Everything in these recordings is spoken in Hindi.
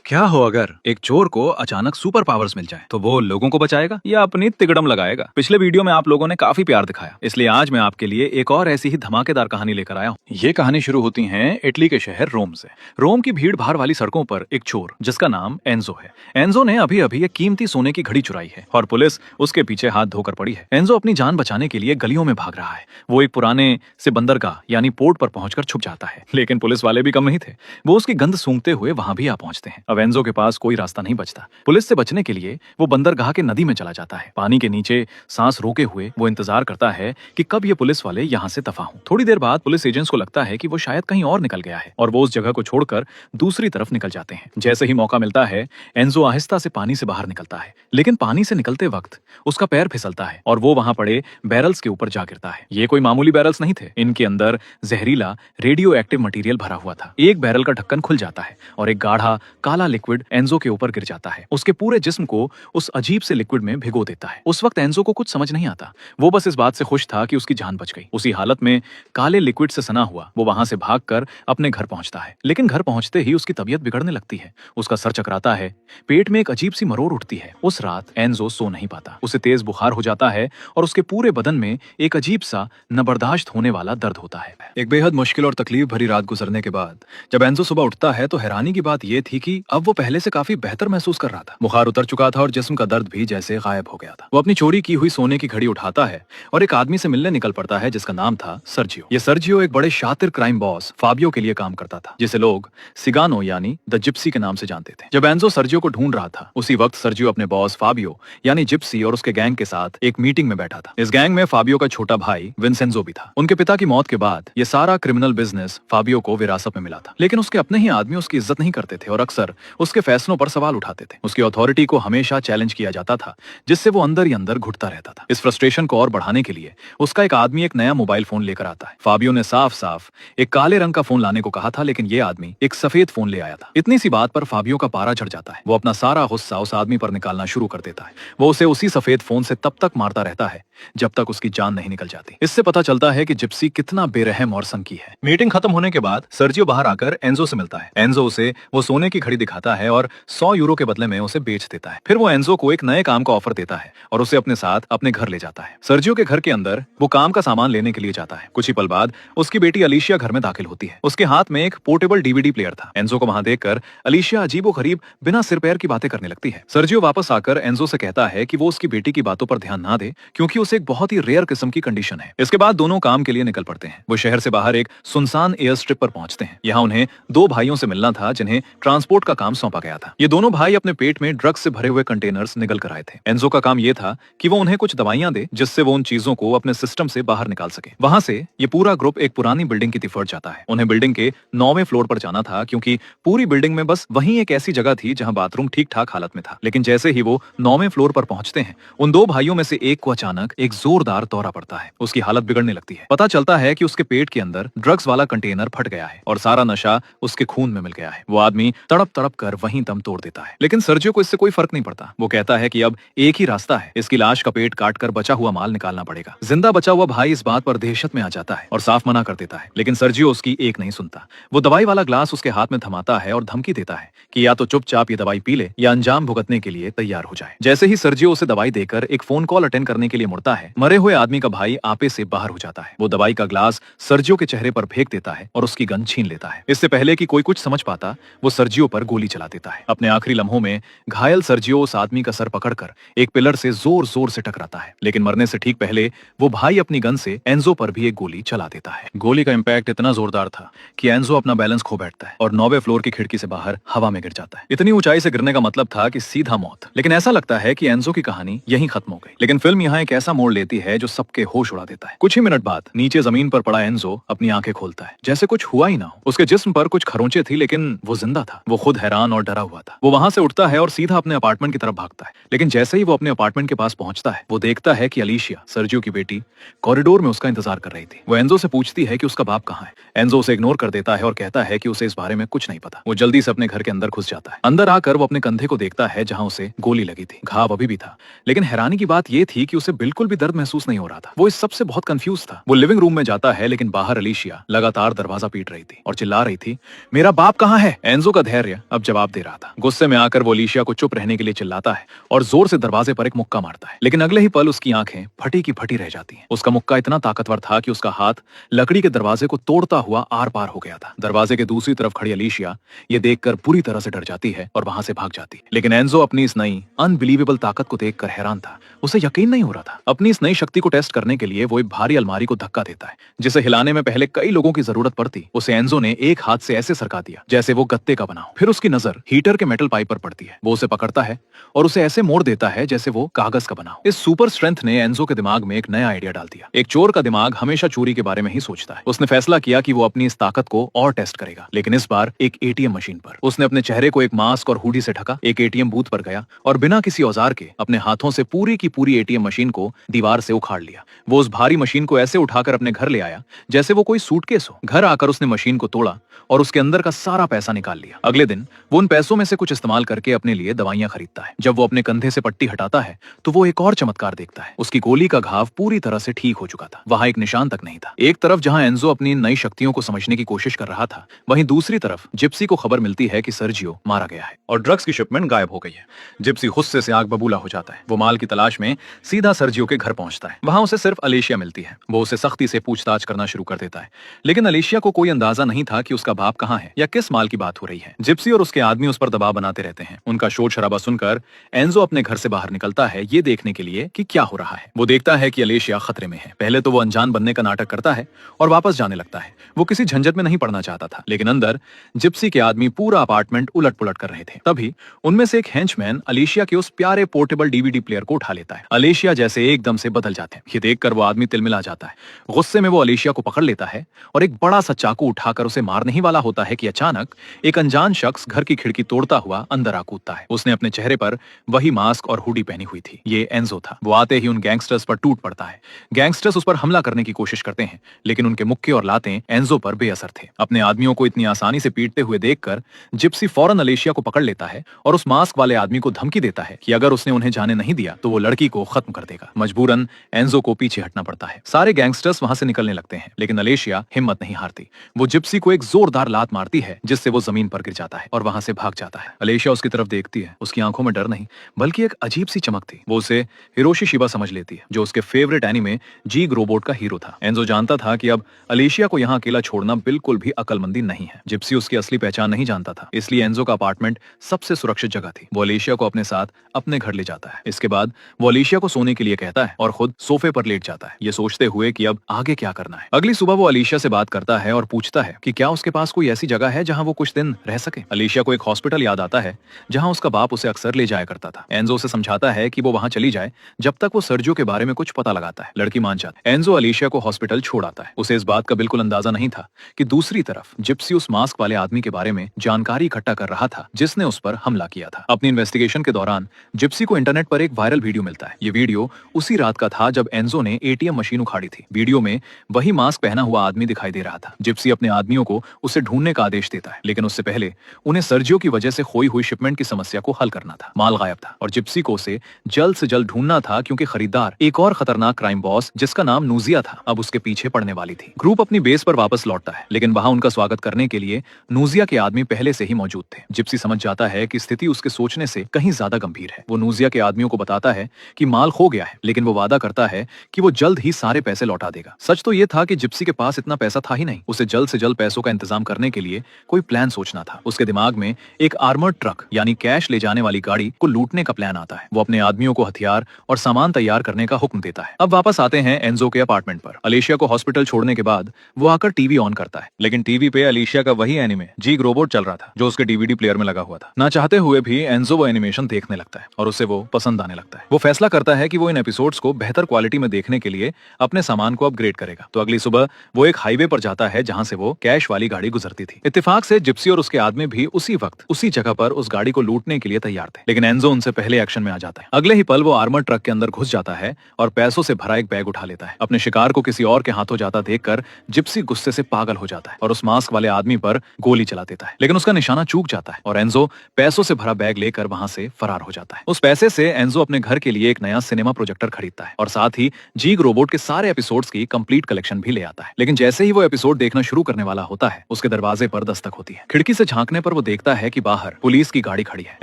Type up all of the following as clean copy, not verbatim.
क्या हो अगर एक चोर को अचानक सुपर पावर्स मिल जाए तो वो लोगों को बचाएगा या अपनी तिकड़म लगाएगा। पिछले वीडियो में आप लोगों ने काफी प्यार दिखाया, इसलिए आज मैं आपके लिए एक और ऐसी ही धमाकेदार कहानी लेकर आया हूँ। ये कहानी शुरू होती है इटली के शहर रोम से। रोम की भीड़ भाड़ वाली सड़कों पर एक चोर जिसका नाम एंजो है। एंजो ने अभी अभी एक कीमती सोने की घड़ी चुराई है और पुलिस उसके पीछे हाथ धोकर पड़ी है। एंजो अपनी जान बचाने के लिए गलियों में भाग रहा है। वो एक पुराने से बंदरगाह यानी पोर्ट पर पहुंचकर छुप जाता है, लेकिन पुलिस वाले भी कम नहीं थे। वो उसकी गंध सूंघते हुए वहां भी आ पहुंचते हैं। अब एंजो के पास कोई रास्ता नहीं बचता। पुलिस से बचने के लिए वो बंदरगाह के नदी में चला जाता है। पानी के नीचे सांस रोके हुए वो इंतजार करता है कि कब ये पुलिस वाले यहाँ से दफा हों। थोड़ी देर बाद पुलिस एजेंट्स को लगता है कि वो शायद कहीं और निकल गया है और वो उस जगह को छोड़कर दूसरी तरफ निकल जाते हैं। जैसे ही मौका मिलता है एंजो आहिस्ता से पानी से बाहर निकलता है, लेकिन पानी से निकलते वक्त उसका पैर फिसलता है और वो वहां पड़े बैरल्स के ऊपर जा गिरता है। ये कोई मामूली बैरल्स नहीं थे, इनके अंदर जहरीला रेडियो एक्टिव मटेरियल भरा हुआ था। एक बैरल का ढक्कन खुल जाता है और एक गाढ़ा काला लिक्विड एंजो के ऊपर गिर जाता है। उसके पूरे जिस्म को उस अजीब से लिक्विड में भिगो देता है। उस वक्त एंजो को कुछ समझ नहीं आता। वो बस इस बात से खुश था कि उसकी जान बच गई। उसी हालत में काले लिक्विड से सना हुआ वो वहां से भागकर अपने घर पहुंचता है, लेकिन घर पहुंचते ही उसकी तबीयत बिगड़ने लगती है। उसका सर चकराता है, पेट में एक अजीब सी मरोड़ उठती है। उस रात एंजो सो नहीं पाता। उसे तेज बुखार हो जाता है और उसके पूरे बदन में एक अजीब सा न बर्दाश्त होने वाला दर्द होता है। एक बेहद मुश्किल और तकलीफ भरी रात गुजरने के बाद जब एंजो सुबह उठता है तो हैरानी की बात यह थी कि अब वो पहले से काफी बेहतर महसूस कर रहा था। बुखार उतर चुका था और जिस्म का दर्द भी जैसे गायब हो गया था। वो अपनी चोरी की हुई सोने की घड़ी उठाता है और एक आदमी से मिलने निकल पड़ता है जिसका नाम था सर्जियो। ये सर्जियो एक बड़े शातिर क्राइम बॉस फाबियो के लिए काम करता था, जिसे लोग सिगानो यानी द जिप्सी के नाम से जानते थे। जब एंजो सर्जियो को ढूंढ रहा था उसी वक्त सर्जियो अपने बॉस फाबियो यानी जिप्सी और उसके गैंग के साथ एक मीटिंग में बैठा था। इस गैंग में फाबियो का छोटा भाई विंसेंजो भी था। उनके पिता की मौत के बाद ये सारा क्रिमिनल बिजनेस फाबियो को विरासत में मिला था, लेकिन उसके अपने ही आदमी उसकी इज्जत नहीं करते थे और अक्सर उसके फैसलों पर सवाल उठाते थे। उसकी अथॉरिटी को हमेशा चैलेंज किया जाता था, जिससे वो अंदर ही अंदर घुटता रहता था। इस फ्रस्ट्रेशन को और बढ़ाने के लिए उसका एक आदमी एक नया मोबाइल फोन लेकर आता है। फाबियो ने साफ साफ एक काले रंग का फोन लाने को कहा था, लेकिन ये आदमी एक सफेद फोन ले आया था। इतनी सी बात पर फाबियो का पारा चढ़ जाता है। वो अपना सारा गुस्सा उस आदमी पर निकालना शुरू कर देता है। वो उसे उसी सफेद फोन से तब तक मारता रहता है जब तक उसकी जान नहीं निकल जाती। इससे पता चलता है कि जिप्सी कितना बेरहम और संकी है। मीटिंग खत्म होने के बाद सर्जियो बाहर आकर एंजो से मिलता है। एंजो उसे वो सोने की घड़ी दिखाता है और 100 यूरो के बदले में उसे बेच देता है। फिर वो एंजो को एक नए काम का ऑफर देता है और उसे अपने साथ अपने घर ले जाता है। सर्जियो के घर के अंदर वो काम का सामान लेने के लिए जाता है। कुछ ही पल बाद उसकी बेटी अलीशिया घर में दाखिल होती है। उसके हाथ में एक पोर्टेबल डीवीडी प्लेयर था। एंजो को वहां देखकर अलीशिया अजीबोगरीब बिना सिर पैर की बातें करने लगती है। सर्जियो वापस आकर एंजो से कहता है कि वो उसकी बेटी की बातों पर ध्यान ना दे, क्योंकि उसे एक बहुत ही रेयर किस्म की कंडीशन है। इसके बाद दोनों काम के लिए निकल पड़ते हैं। वो शहर से बाहर एक सुनसान एयर स्ट्रिप पर पहुंचते हैं। यहाँ उन्हें दो भाइयों से मिलना था जिन्हें ट्रांसपोर्ट का काम सौंपा गया था। ये दोनों भाई अपने पेट में ड्रग्स से भरे हुए कंटेनर्स निकल कर आए थे। एंजो का काम ये था कि वो उन्हें कुछ दवाइयां दे जिससे वो उन चीजों को अपने सिस्टम से बाहर निकाल सके। वहां से ये पूरा ग्रुप एक पुरानी बिल्डिंग की तरफ जाता है। उन्हें बिल्डिंग के 9वें फ्लोर पर जाना था, क्योंकि पूरी बिल्डिंग में बस वहीं एक ऐसी जगह थी जहां बाथरूम ठीक ठाक हालत में था। लेकिन जैसे ही वो 9वें फ्लोर पर पहुंचते हैं उन दो भाइयों में से एक को अचानक एक जोरदार दौरा पड़ता है। उसकी हालत बिगड़ने लगती है। पता चलता है कि उसके पेट के अंदर ड्रग्स वाला कंटेनर फट गया है और सारा नशा उसके खून में मिल गया है। वो आदमी तड़प तड़प कर वहीं दम तोड़ देता है। लेकिन सर्जियो को इससे कोई फर्क नहीं पड़ता। वो कहता है कि अब एक ही रास्ता है, इसकी लाश का पेट काटकर बचा हुआ माल निकालना पड़ेगा। जिंदा बचा हुआ भाई इस बात पर दहशत में आ जाता है और साफ मना कर देता है, लेकिन सर्जियो उसकी एक नहीं सुनता। वो दवाई वाला ग्लास उसके हाथ में थमाता है और धमकी देता है कि या तो चुपचाप ये दवाई पी ले या अंजाम भुगतने के लिए तैयार हो जाए। जैसे ही सर्जियो उसे दवाई देकर एक फोन कॉल अटेंड करने के लिए मुड़ता है, मरे हुए आदमी का भाई आपे से बाहर हो जाता है। वो दवाई का ग्लास सर्जियो के चेहरे पर फेंक देता है और उसकी गन छीन लेता है। इससे पहले कि कोई कुछ समझ पाता वो सर्जियो पर गोली चला देता है। अपने आखिरी लम्हों में घायल सर्जियो उस आदमी का सर पकड़कर एक पिलर से जोर जोर से टकराता है, लेकिन मरने से ठीक पहले वो भाई अपनी गन से एंजो पर भी एक गोली चला देता है। गोली का इंपैक्ट इतना जोरदार था कि एंजो अपना बैलेंस खो बैठता है और 9वें फ्लोर की खिड़की से बाहर हवा में गिर जाता है। इतनी ऊंचाई से गिरने का मतलब था कि सीधा मौत। लेकिन ऐसा लगता है कि एंजो की कहानी यहीं खत्म हो गई, लेकिन फिल्म यहाँ एक ऐसा मोड़ लेती है जो सबके होश उड़ा देता है। कुछ ही मिनट बाद नीचे जमीन पर पड़ा एंजो अपनी आंखें खोलता है, जैसे कुछ हुआ ही ना हो। उसके जिस्म पर कुछ खरोंचे थी, लेकिन वो जिंदा था। वो खुद हैरान और डरा हुआ था। वो वहां से उठता है और सीधा अपने अपार्टमेंट की तरफ भागता है, लेकिन जैसे ही वो अपने अपार्टमेंट के पास पहुंचता है वो देखता है कि अलीशिया, सर्जियो की बेटी, कॉरिडोर में उसका इंतजार कर रही थी। वो एंजो से पूछती है कि उसका बाप कहाँ है। एंजो उसे इग्नोर कर देता है और कहता है कि उसे इस बारे में कुछ नहीं पता। वो जल्दी से अपने घर के अंदर घुस जाता है। अंदर आकर वो अपने कंधे को देखता है जहां उसे गोली लगी थी। घाव अभी भी था, लेकिन हैरानी की बात यह थी कि उसे बिल्कुल भी दर्द महसूस नहीं हो रहा था। वो इस सबसे बहुत कंफ्यूज था। वो लिविंग रूम में जाता है, लेकिन बाहर अलीशिया लगातार दरवाजा पीट रही थी और चिल्ला रही थी, मेरा बाप कहाँ है। एंजो का धैर्य अब जवाब दे रहा था। गुस्से में आकर वो अलीशिया को चुप रहने के लिए चिल्लाता है और जोर से दरवाजे पर एक मुक्का मारता है, लेकिन अगले ही पल उसकी आंखें फटी की फटी रह जाती हैं। उसका मुक्का इतना ताकतवर था कि उसका हाथ लकड़ी के दरवाजे को तोड़ता हुआ आर पार हो गया था। दरवाजे के दूसरी तरफ खड़ी अलीशिया ये देखकर बुरी तरह से डर जाती है और वहां से भाग जाती है। लेकिन एंजो अपनी इस नई अनबिलीवेबल ताकत को देखकर हैरान था। उसे यकीन नहीं हो रहा था। अपनी इस नई शक्ति को टेस्ट करने के लिए वो एक भारी अलमारी को धक्का देता है, जिसे हिलाने में पहले कई लोगों की जरूरत पड़ती। उसे एंजो ने एक हाथ से ऐसे सरका दिया जैसे वो गत्ते का बना हो। फिर उसकी नजर हीटर के मेटल पाइप पर पड़ती है। वो उसे पकड़ता है और उसे ऐसे मोड़ देता है जैसे वो कागज का बना हो। इस सुपर स्ट्रेंथ ने एंजो के दिमाग में एक नया आइडिया डाल दिया। एक चोर का दिमाग हमेशा चोरी के बारे में ही सोचता है। उसने फैसला किया कि वो अपनी इस ताकत को और टेस्ट करेगा, लेकिन इस बार एक एटीएम मशीन पर। उसने अपने चेहरे को एक मास्क और हुडी से ढका, एक एटीएम बूथ पर गया और बिना किसी औजार के अपने हाथों से पूरी की पूरी एटीएम मशीन को दीवार से उखाड़ लिया। वो उस भारी मशीन को ऐसे उठाकर अपने घर ले आया जैसे वो कोई सूटकेस हो। घर आकर उसने मशीन को तोड़ा और उसके अंदर का सारा पैसा निकाल लिया। अगले दिन वो उन पैसों में से कुछ इस्तेमाल करके अपने लिए दवाइयां खरीदता है। जब वो अपने कंधे से पट्टी हटाता है तो वो एक और चमत्कार देखता है। उसकी गोली का घाव पूरी तरह से ठीक हो चुका था। वहां एक निशान तक नहीं था। एक तरफ जहां एंजो अपनी नई शक्तियों को समझने की कोशिश कर रहा था, वहीं दूसरी तरफ जिप्सी को खबर मिलती है कि सर्जियो मारा गया है और ड्रग्स की शिपमेंट गायब हो गई है। जिप्सी गुस्से से आग बबूला हो जाता है। वो माल की तलाश में सीधा सर्जियो के घर पहुंचता है। वहां उसे सिर्फ अलीशिया मिलती है। वो उसे सख्ती से पूछताछ करना शुरू कर देता है, लेकिन अलीशिया को कोई अंदाजा नहीं था कि उसका बाप कहां है या किस माल की बात हो रही है। जिप्सी और उसके आदमी उस पर दबाव बनाते रहते हैं। उनका शोर शराबा सुनकर एंजो अपने घर से बाहर निकलता है, ये देखने के लिए कि क्या हो रहा है। वो देखता है कि अलीशिया खतरे में है। पहले तो वो अनजान बनने का नाटक करता है और वापस जाने लगता है। वो किसी झंझट में नहीं पड़ना चाहता था, लेकिन अंदर जिप्सी के आदमी पूरा अपार्टमेंट उलट पुलट कर रहे थे। तभी उनमें से एक हेंचमैन अलीशिया के उस प्यारे पोर्टेबल डीवीडी प्लेयर को उठा लेता है। अलीशिया जैसे एकदम से बदल जाते हैं। ये देखकर वो आदमी तिलमिला जाता है। गुस्से में वो अलीशिया को पकड़ लेता है और एक बड़ा सा चाकू उठाकर उसे मारने ही वाला होता है कि अचानक एक अनजान शख्स घर की खिड़की तोड़ता हुआ अंदर आ कूदता है। उसने अपने चेहरे पर वही मास्क और हुडी पहनी हुई थी। ये एंजो था। वो आते ही उन गैंगस्टर्स पर टूट पड़ता है। गैंगस्टर्स उस पर हमला करने की कोशिश करते हैं, लेकिन उनके मुक्के और लातें एंजो पर बेअसर थे। अपने आदमियों को इतनी आसानी से पीटते हुए देखकर जिप्सी फौरन अलीशिया को पकड़ लेता है और उस मास्क वाले आदमी को धमकी देता है कि अगर उसने उन्हें जाने नहीं दिया तो वो लड़की को खत्म कर देगा। मजबूरन एंजो को पीछे हटना पड़ता है। सारे गैंगस्टर्स वहां से निकलने लगते हैं, लेकिन अलीशिया हिम्मत नहीं हारती। वो जिप्सी को एक जोरदार लात मारती है जिससे वो जमीन पर गिर जाता है और वहां से भाग जाता है। अलीशिया उसकी तरफ देखती है। उसकी आंखों में डर नहीं बल्कि एक अजीब सी चमक थी। वो उसे हिरोशी शिबा समझ लेती है, जो उसके फेवरेट एनीमे जीग रोबोट का हीरो था। एंजो जानता था कि अब अलीशिया को यहाँ अकेला छोड़ना बिल्कुल भी अकलमंदी नहीं है। जिप्सी उसकी असली पहचान नहीं जानता था, इसलिए एंजो का अपार्टमेंट सबसे सुरक्षित जगह थी। वो अलीशिया को अपने साथ अपने घर ले जाता है। इसके बाद वो अलीशिया को सोने के लिए कहता है और खुद सोफे पर लेट जाता है, ये सोचते हुए कि अब आगे क्या करना है। अगली सुबह वो अलीशिया से बात करता है और पूछता है कि क्या उसके पास कोई ऐसी जगह है जहां वो कुछ दिन रह सके। अलीशिया को एक हॉस्पिटल याद आता है जहां उसका बाप उसे अक्सर ले जाया करता था। एंजो उसे समझाता है कि वो वहां चली जाए जब तक वो सर्जियो के बारे में कुछ पता लगाता है। लड़की मान जाती है। एंजो अलीशिया को हॉस्पिटल छोड़ आता है। उसे इस बात का बिल्कुल अंदाजा नहीं था कि दूसरी तरफ जिप्सी उस मास्क वाले आदमी के बारे में जानकारी इकट्ठा कर रहा था जिसने उस पर हमला किया था। अपनी इन्वेस्टिगेशन के दौरान जिप्सी को इंटरनेट पर एक वायरल वीडियो मिलता है। ये वीडियो उसी रात का था जब एंजो ने एटीएम मशीन उखाड़ी थी। वीडियो में वही मास्क पहना हुआ आदमी दिखाई दे रहा था। जिप्सी अपने आदमियों को उसे ढूंढने का आदेश देता है, लेकिन उससे पहले उन्हें सर्जियो की वजह से खोई हुई शिपमेंट की समस्या को हल करना था। माल गायब था और जिप्सी को उसे जल्द से जल्द ढूंढना था, क्योंकि खरीदार एक और खतरनाक क्राइम बॉस जिसका नाम नूजिया था अब उसके पीछे पड़ने वाली थी। ग्रुप अपनी बेस पर वापस लौटता है, लेकिन वहां उनका स्वागत करने के लिए नूजिया के आदमी पहले से ही मौजूद थे। जिप्सी समझ जाता है कि स्थिति उसके सोचने से कहीं ज्यादा गंभीर है। वो नूजिया के आदमियों को बताता है कि माल खो गया है, लेकिन वो वादा करता है कि वो जल्द ही सारे पैसे लौटा देगा। सच तो ये था कि जिप्सी के पास इतना पैसा था ही नहीं। उसे जल्द से जल्द पैसों का इंतजाम करने के लिए कोई प्लान सोचना था। उसके दिमाग में एक आर्मर्ड ट्रक यानी कैश ले जाने वाली गाड़ी को लूटने का प्लान आता है। वो अपने आदमियों को हथियार और सामान तैयार करने का हुक्म देता है। अब वापस आते हैं एंजो के अपार्टमेंट पर। अलीशिया को हॉस्पिटल छोड़ने के बाद वो आकर टीवी ऑन करता है, लेकिन टीवी पे अलीशिया का वही एनिमे जीग रोबोट चल रहा था जो उसके डीवीडी प्लेयर में लगा हुआ था। ना चाहते हुए भी एंजो वो एनिमेशन देखने लगता है और उसे वो पसंद आने लगता है। वो फैसला करता है कि वो इन एपिसोड्स को बेहतर क्वालिटी में देखने के लिए अपने सामान को अपग्रेड करेगा। तो अगली सुबह वो एक हाईवे पर जाता है जहां से वो कैश वाली गाड़ी गुजरती थी। इत्तेफाक से जिप्सी और उसके आदमी भी उसी वक्त उसी जगह पर उस गाड़ी को लूटने के लिए तैयार थे, लेकिन एंजो उनसे पहले एक्शन में आ जाता है। अगले ही पल वो आर्मर ट्रक के अंदर घुस जाता है और पैसों से भरा एक बैग उठा लेता है। अपने शिकार को किसी और के हाथों जाता देखकर जिप्सी गुस्से से पागल हो जाता है और उस मास्क वाले आदमी पर गोली चला देता है, लेकिन उसका निशाना चूक जाता है और एंजो पैसों से भरा बैग लेकर वहां से फरार हो जाता है। उस पैसे से एंजो अपने घर के लिए एक नया सिनेमा प्रोजेक्टर खरीदता है और साथ ही जीग रोबोट के सारे एपिसोड्स की कंप्लीट कलेक्शन भी ले आता है। लेकिन जैसे ही वो एपिसोड देखना शुरू करने वाला होता है, उसके दरवाजे पर दस्तक होती है। खिड़की से झांकने पर वो देखता है कि बाहर पुलिस की गाड़ी खड़ी है।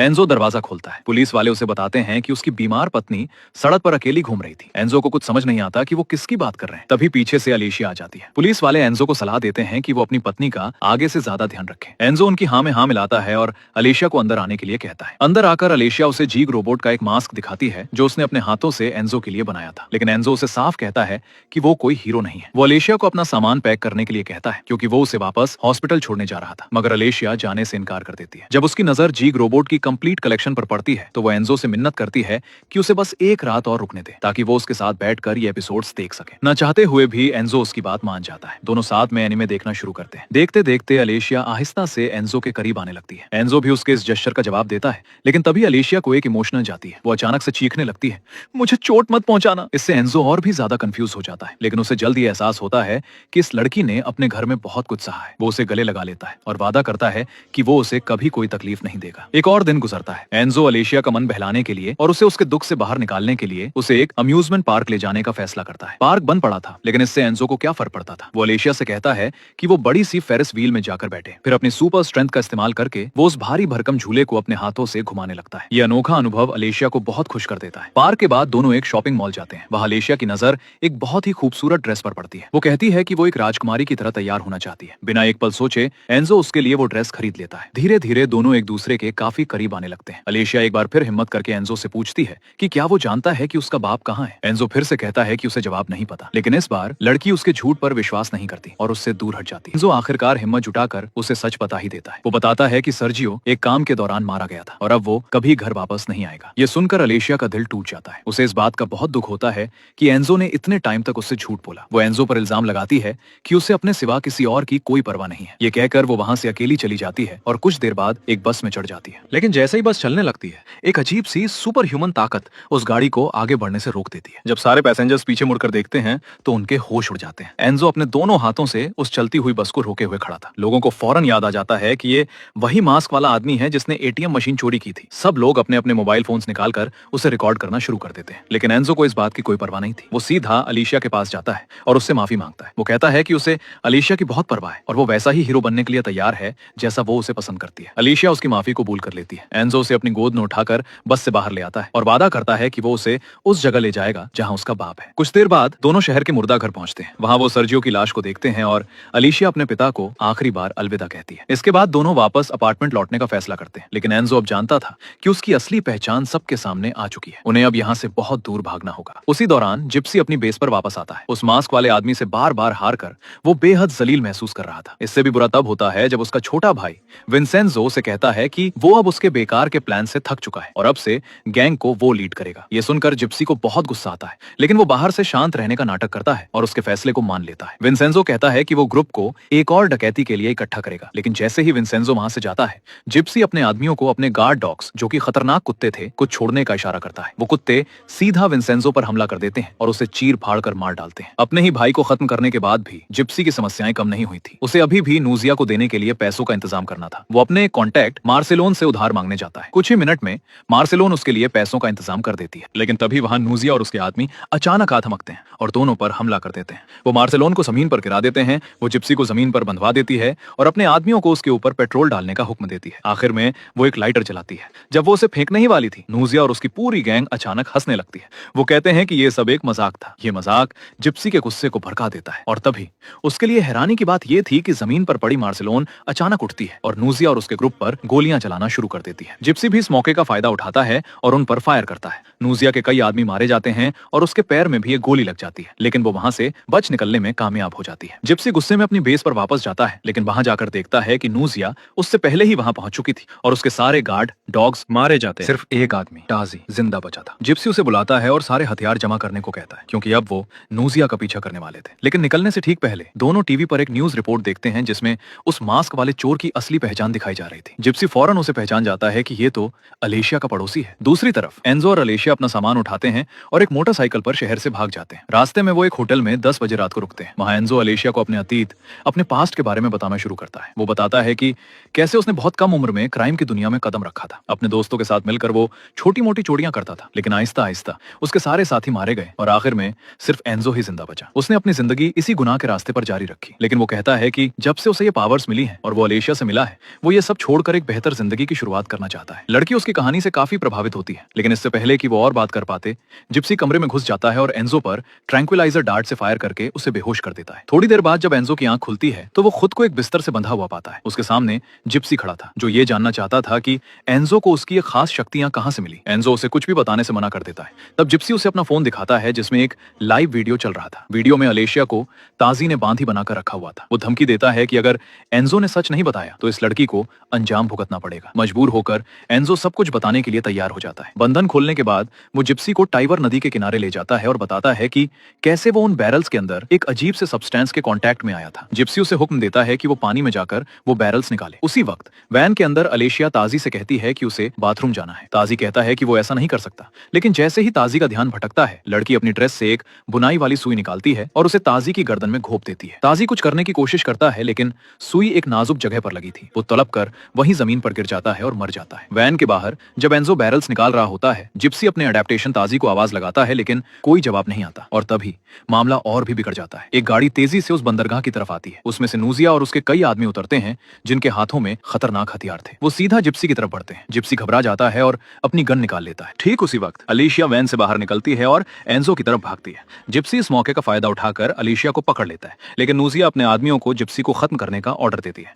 एंजो दरवाजा खोलता है। पुलिस वाले उसे बताते हैं कि उसकी बीमार पत्नी सड़क पर अकेली घूम रही थी। एंजो को कुछ समझ नहीं आता कि वो किसकी बात कर रहे हैं। तभी पीछे से अलेशिया आ जाती है। पुलिस वाले एंजो को सलाह देते हैं कि वो अपनी पत्नी का आगे से ज्यादा ध्यान रखे। एंजो उनकी हाँ में हाँ मिलाता है और अलेशिया को अंदर आने के लिए कहता है। अंदर आकर अलेशिया उसे जीग रोबोट का एक मास्क दिखाती है जो उसने अपने हाथों से एंजो के लिए बनाया था। लेकिन एंजो उसे साफ कहता है कि वो कोई हीरो नहीं है। वो अलेशिया को अपना सामान पैक करने के लिए कहता है क्योंकि वो उसे वापस हॉस्पिटल छोड़ने जा रहा था, मगर अलेशिया जाने से इनकार कर देती है। जब उसकी नजर जीग रोबोट की कंप्लीट कलेक्शन पर पड़ती है तो वो एंजो से मिन्नत करती है कि उसे बस एक रात और रुकने दे ताकि वो उसके साथ बैठकर ये एपिसोड्स देख सके। न चाहते हुए भी एंजो उसकी बात मान जाता है। दोनों साथ में एनिमे देखना शुरू करते हैं। देखते देखते अलेशिया आहिस्ता से एंजो के करीब आने लगती है। एंजो भी उसके इस जेस्चर का जवाब देता है, लेकिन तभी अलेशिया को एक इमोशनल जाती है। वो अचानक से चीखने लगती है, मुझे चोट मत पहुंचाना। इससे एंजो और भी ज्यादा कंफ्यूज हो जाता है, लेकिन उसे जल्द ही एहसास होता है कि इस लड़की ने अपने घर में बहुत कुछ सहा है। वो उसे गले लगा लेता है और वादा करता है कि वो उसे कभी कोई तकलीफ नहीं देगा। एक और दिन गुजरता है। एंजो अलेशिया का मन बहलाने के लिए और उसे उसके दुख से बाहर निकालने के लिए उसे एक अम्यूजमेंट पार्क ले जाने का फैसला करता है। पार्क बंद पड़ा था, लेकिन इससे एंजो को क्या फर्क पड़ता था। वो अलेशिया से कहता है कि वो बड़ी सी फेरिस व्हील में जाकर बैठे। फिर अपनी सुपर स्ट्रेंथ का इस्तेमाल करके वो उस भारी भरकम झूले को अपने हाथों से घुमाने लगता है। ये अनोखा अनुभव अलेशिया को बहुत खुश कर देता है। पार्क के बाद दोनों एक शॉपिंग मॉल जाते हैं। वहाँ अलेशिया की नजर एक बहुत ही खूबसूरत ड्रेस पर पड़ती है। वो कहती है कि वो एक राजकुमारी की तरह तैयार होना चाहती है। बिना एक पल सोचे एंजो उसके लिए वो ड्रेस खरीद लेता है। धीरे धीरे दोनों एक दूसरे के काफी करीब आने लगते हैं। अलेशिया एक बार फिर हिम्मत करके एंजो से पूछती है कि क्या वो जानता है कि उसका बाप कहाँ है। एंजो फिर से कहता है कि उसे जवाब नहीं पता, लेकिन इस बार लड़की उसके झूठ पर विश्वास नहीं करती और उससे दूर हट जाती है। एंजो आखिरकार हिम्मत जुटाकर उसे सच पता ही देता है। वो बताता है कि सर्जियो एक काम के दौरान मारा गया था और अब वो कभी घर वापस नहीं आएगा। ये सुनकर अलेशिया का दिल टूट जाता है। उसे इस बात का बहुत दुख होता है कि एंजो ने इतने टाइम तक उससे झूठ बोला। वो एंजो पर इल्जाम लगाती है कि उसे अपने सिवा किसी और की कोई परवाह नहीं है। ये कहकर वो वहां से अकेली चली जाती है और कुछ देर बाद एक बस में चढ़ जाती है। लेकिन जैसे ही बस चलने लगती है, एक अजीब सी सुपर ह्यूमन ताकत उस गाड़ी को आगे बढ़ने से रोक देती है। जब सारे पैसेंजर्स पीछे मुड़कर देखते हैं तो उनके होश उड़ जाते हैं। एंजो अपने दोनों हाथों से उस चलती हुई बस को रोके हुए खड़ा था। लोगों को फौरन याद आ जाता है कि ये वही मास्क वाला आदमी है जिसने एटीएम मशीन चोरी की थी। सब लोग अपने अपने मोबाइल फोन्स निकालकर उसे रिकॉर्ड करना शुरू कर देते हैं। लेकिन एंजो को इस बात की कोई परवाह नहीं थी। वो सीधा अलीशिया के पास जाता है और उससे माफी मांगता है। वो कहता है कि उसे अलीशिया की बहुत परवाह है और वो वैसा ही हीरो बनने के लिए तैयार है जैसा वो उसे पसंद करती है। अलीशिया उसकी माफी कबूल कर लेती है। एंजो उसे अपनी गोद में उठाकर बस से बाहर ले आता है और वादा करता है कि वो उसे उस जगह ले जाएगा जहां उसका बाप है। कुछ देर बाद दोनों शहर के मुर्दा घर पहुंचते हैं। वहां वो सर्जियो की लाश को देखते हैं और अलीशिया अपने पिता को आखिरी बार अलविदा कहती है। इसके बाद दोनों वापस अपार्टमेंट लौटने का फैसला करते हैं, लेकिन एंजो अब जानता था कि उसकी असली पहचान सबके सामने आ चुकी है। उन्हें अब यहाँ से बहुत दूर भागना होगा। उसी दौरान जिप्सी अपनी बेस पर वापस आता है। उस मास्क वाले आदमी से बार बार हार कर वो बेहद जलील महसूस कर रहा था। इससे भी बुरा तब होता है जब उसका छोटा भाई विंसेंजो से कहता है कि वो अब उसके बेकार के प्लान से थक चुका है और अब से गैंग को वो लीड करेगा। ये सुनकर जिप्सी को बहुत गुस्सा आता है, लेकिन वो बाहर से शांत रहने का नाटक करता है और उसके फैसले को मान लेता है। विंसेंजो कहता है कि वो ग्रुप को एक और डकैती के लिए इकट्ठा करेगा, लेकिन जैसे ही विंसेंजो वहां से जाता है, जिप्सी अपने आदमियों को अपने गार्ड डॉग्स, जो कि खतरनाक कुत्ते थे, को छोड़ने का इशारा करता है। वो कुत्ते सीधा विंसेंजो पर हमला कर देते हैं और उसे चीर फाड़ कर मार डालते हैं। अपने ही भाई को खत्म करने के बाद भी जिप्सी की समस्याएं कम नहीं हुई थी। उसे अभी भी नूजिया को देने के लिए पैसों का इंतजाम करना था। वो अपने कॉन्टैक्ट मार्सेलोन से उधार मांगने जाता है। कुछ ही मिनट में मार्सेलोन उसके लिए पैसों का इंतजाम कर देती है, लेकिन तभी वहां नूजिया और उसके आदमी अचानक आ धमकते हैं और दोनों पर हमला कर देते हैं। वो मार्सेलोन को जमीन पर गिरा देते हैं। वो जिप्सी को जमीन पर बंधवा देती है और अपने आदमियों को उसके ऊपर पेट्रोल डालने का हुक्म देती है। आखिर में वो एक लाइटर जलाती है। जब वो उसे फेंकने ही वाली थी, नूजिया और उसकी पूरी गैंग अचानक हंसने लगती है। वो कहते हैं कि ये सब एक मजाक था। ये मजाक जिप्सी के गुस्से को भड़का देता है और तभी उसके लिए हैरानी की बात यह थी कि जमीन पर पड़ी मार्सेलोन अचानक उठती है और नूजिया और उसके ग्रुप पर गोलियां चलाना शुरू कर देती है। जिप्सी भी इस मौके का फायदा उठाता है और उन पर फायर करता है। नूजिया के कई आदमी मारे जाते हैं और उसके पैर में भी एक गोली लग जाती है, लेकिन वो वहां से बच निकलने में कामयाब हो जाती है। जिप्सी गुस्से में अपनी बेस पर वापस जाता है, लेकिन वहां जाकर देखता है कि नूजिया उससे पहले ही वहां पहुंच चुकी थी और उसके सारे गार्ड डॉग्स मारे जाते हैं। सिर्फ एक आदमी टाजी जिंदा बचा था। जिप्सी उसे बुलाता है और सारे हथियार जमा करने को कहता है, क्योंकि अब वो नूजिया का पीछा करने वाले थे। लेकिन निकलने से ठीक पहले दोनों टीवी पर एक न्यूज रिपोर्ट देखते हैं जिसमें उस मास्क वाले चोर की असली पहचान दिखाई जा रही थी। जिप्सी फौरन उसे पहचान जाता है कि ये तो अलेशिया का पड़ोसी है। दूसरी तरफ एंजो और अलेशिया अपना सामान उठाते हैं और एक मोटरसाइकिल पर शहर से भाग जाते हैं। रास्ते में वो एक होटल में 10 बजे रात को रुकते हैं। वहां एंजो अलेशिया को अपने अतीत, अपने पास्ट के बारे में बताना शुरू करता है। वो बताता है कि कैसे उसने बहुत कम उम्र में क्राइम की दुनिया में कदम रखा था। अपने दोस्तों के साथ मिलकर वो छोटी मोटी चोरियां करता था, लेकिन आहिस्ता आहिस्ता उसके सारे साथी मारे गए और आखिर में सिर्फ एंजो ही जिंदा बचा। उसने अपनी जिंदगी इसी गुनाह के रास्ते पर जारी रखी, लेकिन वो कहता है कि जब से उसे ये पावर्स मिली हैं और वो अलेशिया से मिला है, वो ये सब छोड़कर एक बेहतर जिंदगी की शुरुआत करना चाहता है। लड़की उसकी कहानी से काफी प्रभावित होती है, लेकिन इससे पहले कि वो और बात कर पाते, जिप्सी कमरे में घुस जाता है और एंजो पर ट्रैंक्विलाइजर डार्ट से फायर करके उसे बेहोश कर देता है। थोड़ी देर बाद जब एंजो की आंख खुलती है तो वो खुद को एक बिस्तर से बंधा हुआ पाता है। उसके सामने जिप्सी खड़ा था, जो ये जानना चाहता था कि एंजो को उसकी ये खास शक्तियां कहां से मिली। एंजो उसे कुछ भी बताने से मना कर देता है। तब जिप्सी उसे अपना फोन दिखाता है, जिसमें एक लाइव वीडियो चल रहा था। वीडियो में अलेशिया को ताजी ने बांधी बनाकर रखा हुआ था। वो धमकी देता है कि अगर एंजो ने सच नहीं बताया तो इस लड़की को अंजाम भुगतना पड़ेगा। मजबूर होकर एंजो सब कुछ बताने के लिए तैयार हो जाता है। बंधन खोलने के बाद वो जिप्सी को टाइबर नदी के किनारे ले जाता है और बताता है कि कैसे वो उन बैरल्स के अंदर एक अजीब से सब्सटेंस के कांटेक्ट में आया था। जिप्सी उसे हुक्म देता है कि वो पानी में जाकर वो बैरल्स निकाले। उसी वक्त वैन के अंदर अलेशिया ताजी से कहती है कि उसे बाथरूम जाना है। ताजी कहता है कि वो ऐसा नहीं कर सकता, लेकिन जैसे ही ताजी का ध्यान भटकता है, लड़की अपनी ड्रेस से एक बुनाई वाली सुई निकालती है और उसे ताजी की गर्दन में घोंप देती है। ताजी कुछ करने की कोशिश करता है, लेकिन सुई एक नाजुक जगह पर लगी थी। वो तड़प कर वहीं जमीन पर गिर जाता है और मर जाता है। वैन के बाहर जब एंजो बैरल्स निकाल रहा होता है, जिप्सी अपने अडेप्टेशन ताजी को आवाज लगाता है, लेकिन कोई जवाब नहीं आता और तभी मामला और भी बिगड़ जाता है। एक गाड़ी तेजी से उस बंदरगाह की तरफ आती है। उसमें से नूजिया और उसके कई आदमी उतरते हैं, जिनके हाथों में खतरनाक हथियार थे। वो सीधा जिप्सी की तरफ बढ़ते हैं। जिप्सी घबरा जाता है और अपनी गन निकाल लेता है। ठीक उसी वक्त अलीशिया वैन से बाहर निकलती है और एंजो की तरफ भागती है। जिप्सी इस मौके का फायदा उठाकर अलीशिया को पकड़ लेता है, लेकिन नूजिया अपने आदमियों को जिप्सी को खत्म करने का ऑर्डर देती है।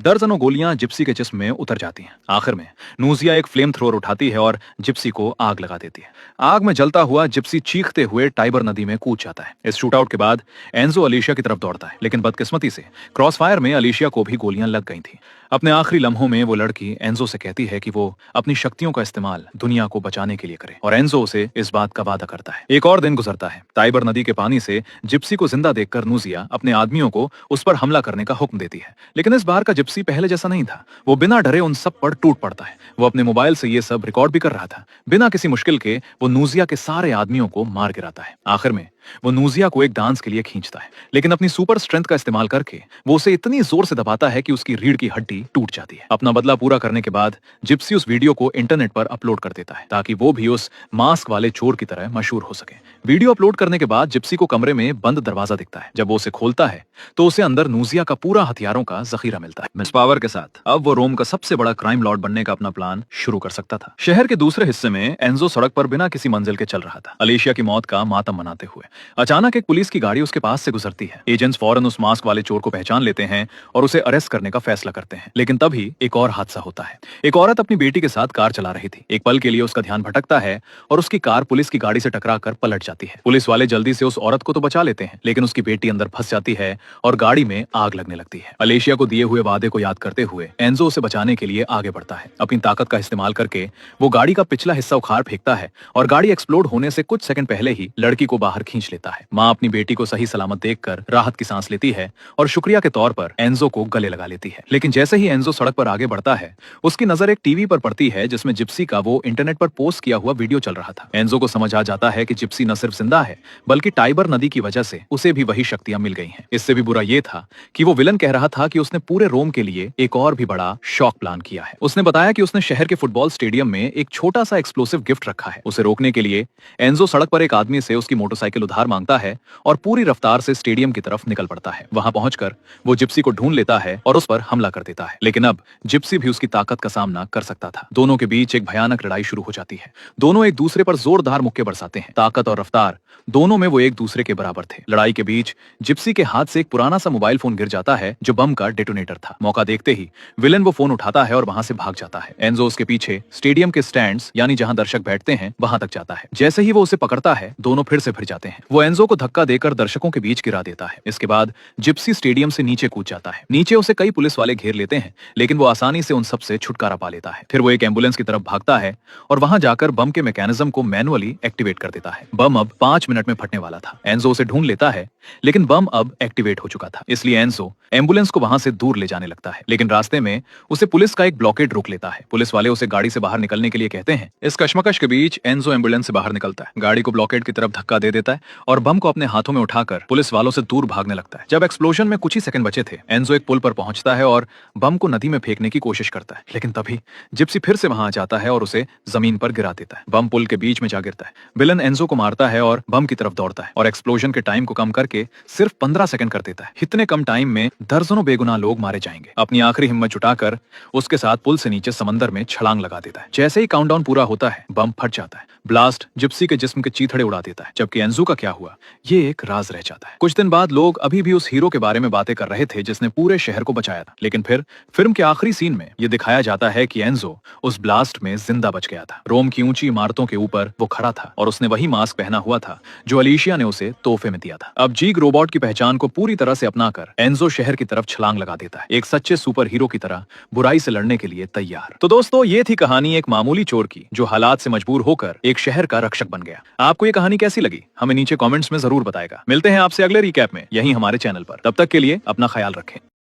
दर्जनों गोलियां जिप्सी के जिस्म में उतर जाती हैं। आखिर में नूजिया एक फ्लेम थ्रोअर उठाती है और जिप्सी को आग लगा देती है। आग में जलता हुआ जिप्सी चीखते हुए टाइबर नदी में कूद जाता है। इस शूटआउट के बाद एंजो अलीशिया की तरफ दौड़ता है, लेकिन बदकिस्मती से क्रॉसफायर में अलीशिया को भी गोलियां लग गई थी। अपने आखिरी लम्हों में वो लड़की एंजो से कहती है कि वो अपनी शक्तियों का इस्तेमाल दुनिया को बचाने के लिए करे, और एंजो उसे इस बात का वादा करता है। एक और दिन गुजरता है। टाइबर नदी के पानी से जिप्सी को जिंदा देखकर नूजिया अपने आदमियों को उस पर हमला करने का हुक्म देती है, लेकिन इस बार का जिप्सी पहले जैसा नहीं था। वो बिना डरे उन सब पर टूट पड़ता है। वो अपने मोबाइल से ये सब रिकॉर्ड भी कर रहा था। बिना किसी मुश्किल के वो नूजिया के सारे आदमियों को मार गिराता है। आखिर में वो नूजिया को एक डांस के लिए खींचता है, लेकिन अपनी सुपर स्ट्रेंथ का इस्तेमाल करके वो उसे इतनी जोर से दबाता है कि उसकी रीढ़ की हड्डी टूट जाती है। अपना बदला पूरा करने के बाद जिप्सी उस वीडियो को इंटरनेट पर अपलोड कर देता है, ताकि वो भी उस मास्क वाले चोर की तरह मशहूर हो सके। वीडियो अपलोड करने के बाद जिप्सी को कमरे में बंद दरवाजा दिखता है। जब वो उसे खोलता है तो उसे अंदर नूजिया का पूरा हथियारों का जखीरा मिलता है। इस पावर के साथ अब वो रोम का सबसे बड़ा क्राइम लॉर्ड बनने का अपना प्लान शुरू कर सकता था। शहर के दूसरे हिस्से में एंजो सड़क पर बिना किसी मंजिल के चल रहा था, अलीशिया की मौत का मातम मनाते हुए। अचानक एक पुलिस की गाड़ी उसके पास से गुजरती है। एजेंट्स फौरन उस मास्क वाले चोर को पहचान लेते हैं और उसे अरेस्ट करने का फैसला करते हैं। लेकिन तभी एक और हादसा होता है। एक औरत अपनी बेटी के साथ कार चला रही थी। एक पल के लिए उसका ध्यान भटकता है और उसकी कार पुलिस की गाड़ी से टकराकर पलट जाती है। पुलिस वाले जल्दी से उस औरत को तो बचा लेते हैं, लेकिन उसकी बेटी अंदर फंस जाती है और गाड़ी में आग लगने लगती है। अलेशिया को दिए हुए वादे को याद करते हुए एंजो उसे बचाने के लिए आगे बढ़ता है। अपनी ताकत का इस्तेमाल करके वो गाड़ी का पिछला हिस्सा उखाड़ फेंकता है और गाड़ी एक्सप्लोड होने से कुछ सेकंड पहले ही लड़की को बाहर खींच लेता है। माँ अपनी बेटी को सही सलामत देखकर राहत की सांस लेती है और शुक्रिया के तौर पर एंजो को गले लगा लेती है। लेकिन जैसे ही एंजो सड़क पर आगे बढ़ता है, उसकी नजर एक टीवी पर पड़ती है, जिसमें जिप्सी का वो इंटरनेट पर पोस्ट किया हुआ वीडियो चल रहा था। एंजो को समझ आ जाता है कि जिप्सी न सिर्फ जिंदा है, बल्कि टाइबर नदी की वजह से उसे भी वही शक्तियां मिल गई हैं। इससे भी बुरा ये था कि वो विलन कह रहा था कि उसने पूरे रोम के लिए एक और भी बड़ा शॉक प्लान किया है। उसने बताया कि उसने शहर के फुटबॉल स्टेडियम में एक छोटा सा एक्सप्लोसिव गिफ्ट रखा है। उसे रोकने के लिए एंजो सड़क पर एक आदमी से उसकी मोटरसाइकिल उधार मांगता है और पूरी रफ्तार से स्टेडियम की तरफ निकल पड़ता है। वहां पहुंचकर वो जिप्सी को ढूंढ लेता है और उस पर हमला कर देता है। लेकिन अब जिप्सी भी उसकी ताकत का सामना कर सकता था। दोनों के बीच एक भयानक लड़ाई शुरू हो जाती है। दोनों एक दूसरे पर जोरदार मुक्के बरसाते हैं। ताकत और रफ्तार दोनों में वो एक दूसरे के बराबर थे। लड़ाई के बीच जिप्सी के हाथ से एक पुराना सा मोबाइल फोन गिर जाता है, जो बम का डेटोनेटर था। मौका देखते ही विलन वो फोन उठाता है और वहां से भाग जाता है। एंजो उसके पीछे स्टेडियम के स्टैंड्स यानी जहां दर्शक बैठते हैं वहां तक जाता है। जैसे ही वो उसे पकड़ता है, दोनों फिर से भिड़ जाते हैं। वो एंजो को धक्का देकर दर्शकों के बीच गिरा देता है। इसके बाद जिप्सी स्टेडियम से नीचे कूद जाता है। नीचे उसे कई पुलिस वाले घेर लेते हैं, लेकिन वो आसानी से उन सब से छुटकारा पा लेता है। फिर वो एक एम्बुलेंस की तरफ भागता है और वहां जाकर बम के मैकेनिज्म को मैनुअली एक्टिवेट कर देता है। बम अब 5 मिनट में फटने वाला था। एंजो उसे ढूंढ लेता है, लेकिन बम अब एक्टिवेट हो चुका था। इसलिए एंजो एम्बुलेंस को वहां से दूर ले जाने लगता है, लेकिन रास्ते में उसे पुलिस का एक ब्लॉकेड रोक लेता है। पुलिस वाले उसे गाड़ी से बाहर निकलने के लिए कहते हैं। इस कश्मकश के बीच एंजो एम्बुलेंस से बाहर निकलता है, गाड़ी को ब्लॉकेड की तरफ धक्का दे देता है और बम को अपने हाथों में उठाकर पुलिस वालों से दूर भागने लगता है। जब एक्सप्लोजन में कुछ ही सेकंड बचे थे, एंजो एक पुल पर पहुंचता है और बम को नदी में फेंकने की कोशिश करता है, लेकिन तभी जिप्सी फिर से वहां आ जाता है और उसे जमीन पर गिरा देता है। बम पुल के बीच में जा गिरता है। विलन एंजो को मारता है और बम की तरफ दौड़ता है और एक्सप्लोजन के टाइम को कम करके सिर्फ 15 सेकंड कर देता है। इतने कम टाइम में दर्जनों बेगुनाह लोग मारे जाएंगे। अपनी आखिरी हिम्मत जुटाकर उसके साथ पुल से नीचे समंदर में छलांग लगा देता है। जैसे ही काउंटडाउन पूरा होता है, बम फट जाता है। ब्लास्ट जिप्सी के जिस्म के चीथड़े उड़ा देता है, जबकि एंजो का क्या हुआ ये एक राज रह जाता है। कुछ दिन बाद लोग अभी भी उस हीरो के बारे में बातें कर रहे थे जिसने पूरे शहर को बचाया था, लेकिन फिर फिल्म के आखिरी सीन में ये दिखाया जाता है कि एंजो उस ब्लास्ट में जिंदा बच गया था। रोम की ऊंची इमारतों के ऊपर वो खड़ा था और उसने वही मास्क पहना हुआ था जो अलीशिया ने उसे तोहफे में दिया था। अब जीग रोबोट की पहचान को पूरी तरह से अपनाकर एंजो शहर की तरफ छलांग लगा देता है, एक सच्चे सुपर हीरो की तरह बुराई से लड़ने के लिए तैयार। तो दोस्तों, ये थी कहानी एक मामूली चोर की जो हालात से मजबूर होकर एक शहर का रक्षक बन गया। आपको ये कहानी कैसी लगी हमें नीचे कमेंट्स में जरूर बताएगा। मिलते हैं आपसे अगले रिकैप में यहीं हमारे चैनल पर। तब तक के लिए अपना ख्याल रखें।